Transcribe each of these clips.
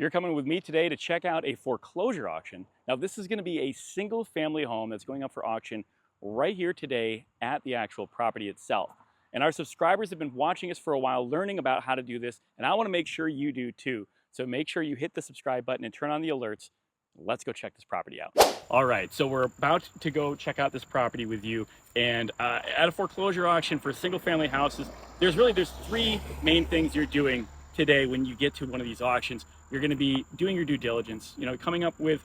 You're coming with me today to check out a foreclosure auction. Now, this is going to be a single family home that's going up for auction right here today at the actual property itself. And our subscribers have been watching us for a while, learning about how to do this, and I want to make sure you do too. So make sure you hit the subscribe button and turn on the alerts. Let's go check this property out. All right, so we're about to go check out this property with you. And at a foreclosure auction for single family houses, there's three main things you're doing today when you get to one of these auctions. You're going to be doing your due diligence, coming up with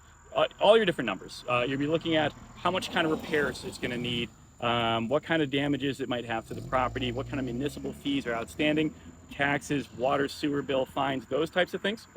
all your different numbers. You'll be looking at how much kind of repairs it's going to need, what kind of damages it might have to the property, what kind of municipal fees are outstanding, taxes, water, sewer bill, fines, those types of things.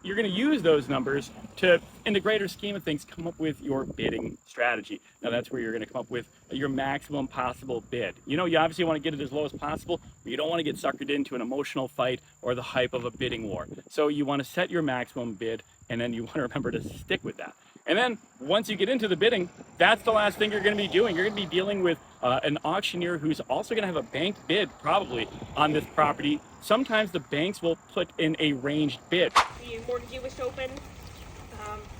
You're going to use those numbers to, in the greater scheme of things, come up with your bidding strategy. Now that's where you're going to come up with your maximum possible bid. You obviously want to get it as low as possible, but you don't want to get suckered into an emotional fight or the hype of a bidding war. So you want to set your maximum bid, and then you want to remember to stick with that. And then once you get into the bidding, that's the last thing you're going to be doing. You're going to be dealing with an auctioneer who's also going to have a bank bid probably on this property. Sometimes the banks will put in a ranged bid. The mortgage you wish to open,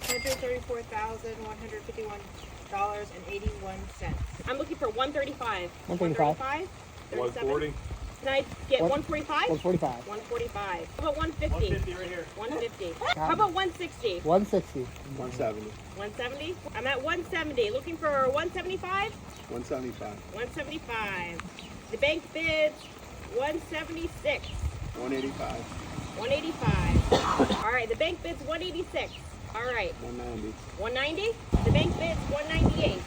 $134,151.81. I'm looking for 135. 135. 140. Can I get 145? 145. 145. How about 150? 150 right here. 150. How about 160? 160. 170. 170? I'm at 170. Looking for 175? 175. 175. The bank bids 176. 185. 185. All right, the bank bids 186. All right. 190. 190? The bank bids 198.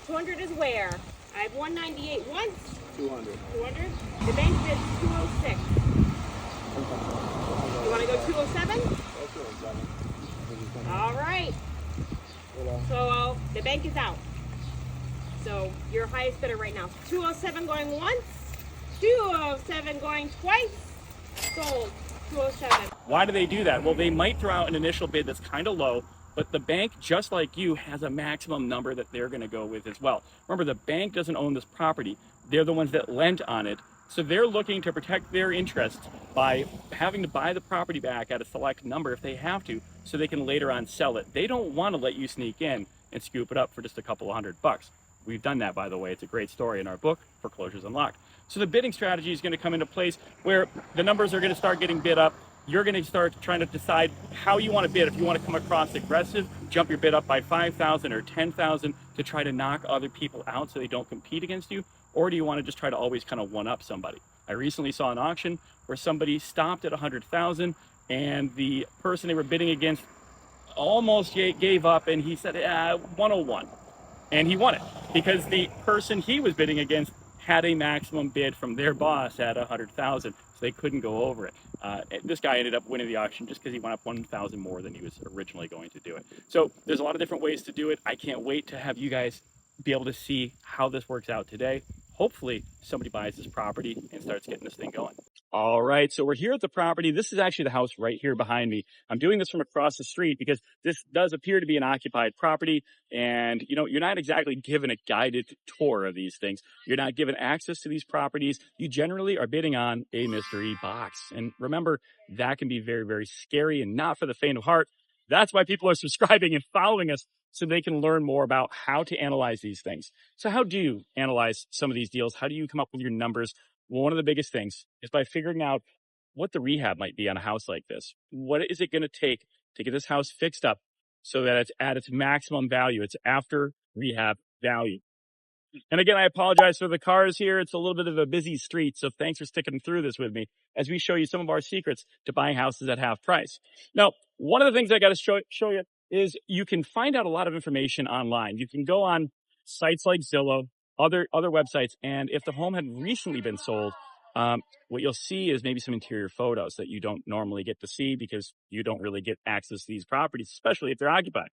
200 is where? I have 198 once. 200. 200? The bank bids 206. You want to go 207? Go 207. All right. So the bank is out. So your highest bidder right now. 207 going once. 207 going twice. Sold. 207. Why do they do that? Well, they might throw out an initial bid that's kind of low, but the bank, just like you, has a maximum number that they're going to go with as well. Remember, the bank doesn't own this property. They're the ones that lent on it. So they're looking to protect their interests by having to buy the property back at a select number if they have to, so they can later on sell it. They don't want to let you sneak in and scoop it up for just a couple of $100. We've done that, by the way. It's a great story in our book, Foreclosures Unlocked. So the bidding strategy is going to come into place where the numbers are going to start getting bid up. You're going to start trying to decide how you want to bid. If you want to come across aggressive, jump your bid up by 5,000 or 10,000 to try to knock other people out so they don't compete against you, or do you want to just try to always kind of one-up somebody? I recently saw an auction where somebody stopped at 100,000 and the person they were bidding against almost gave up, and he said 101, and he won it because the person he was bidding against had a maximum bid from their boss at 100,000, so they couldn't go over it. This guy ended up winning the auction just because he went up 1,000 more than he was originally going to do it. So there's a lot of different ways to do it. I can't wait to have you guys be able to see how this works out today. Hopefully somebody buys this property and starts getting this thing going. All right, so we're here at the property. This is actually the house right here behind me. I'm doing this from across the street because this does appear to be an occupied property. And, you're not exactly given a guided tour of these things. You're not given access to these properties. You generally are bidding on a mystery box. And remember, that can be very, very scary and not for the faint of heart. That's why people are subscribing and following us, so they can learn more about how to analyze these things. So how do you analyze some of these deals? How do you come up with your numbers? Well, one of the biggest things is by figuring out what the rehab might be on a house like this. What is it going to take to get this house fixed up so that it's at its maximum value? It's after rehab value. And again, I apologize for the cars here. It's a little bit of a busy street, so thanks for sticking through this with me as we show you some of our secrets to buying houses at half price. Now, one of the things I got to show you is you can find out a lot of information online. You can go on sites like Zillow, other websites, and if the home had recently been sold, what you'll see is maybe some interior photos that you don't normally get to see because you don't really get access to these properties, especially if they're occupied.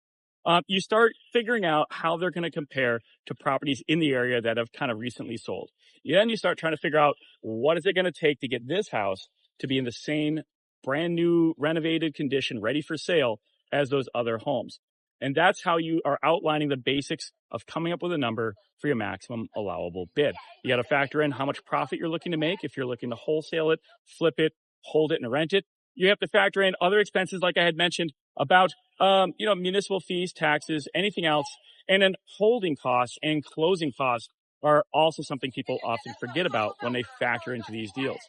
You start figuring out how they're going to compare to properties in the area that have kind of recently sold. Then you start trying to figure out what is it going to take to get this house to be in the same brand new renovated condition, ready for sale as those other homes. And that's how you are outlining the basics of coming up with a number for your maximum allowable bid. You got to factor in how much profit you're looking to make. If you're looking to wholesale it, flip it, hold it, and rent it, You have to factor in other expenses, like I had mentioned, about municipal fees, taxes, anything else. And then holding costs and closing costs are also something people often forget about when they factor into these deals.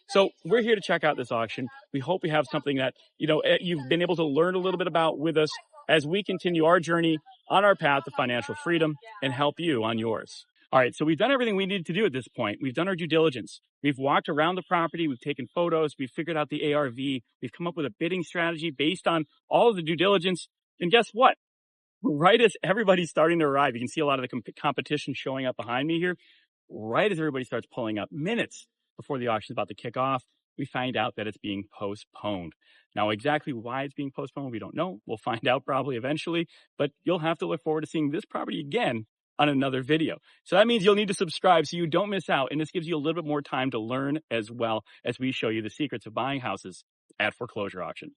So we're here to check out this auction. We hope we have something that, you've been able to learn a little bit about with us as we continue our journey on our path to financial freedom and help you on yours. All right, so we've done everything we needed to do at this point. We've done our due diligence. We've walked around the property. We've taken photos. We've figured out the ARV. We've come up with a bidding strategy based on all of the due diligence. And guess what? Right as everybody's starting to arrive, you can see a lot of the competition showing up behind me here. Right as everybody starts pulling up, minutes before the auction is about to kick off, we find out that it's being postponed. Now, exactly why it's being postponed, we don't know. We'll find out probably eventually, but you'll have to look forward to seeing this property again on another video. So that means you'll need to subscribe so you don't miss out. And this gives you a little bit more time to learn as well as we show you the secrets of buying houses at foreclosure auction.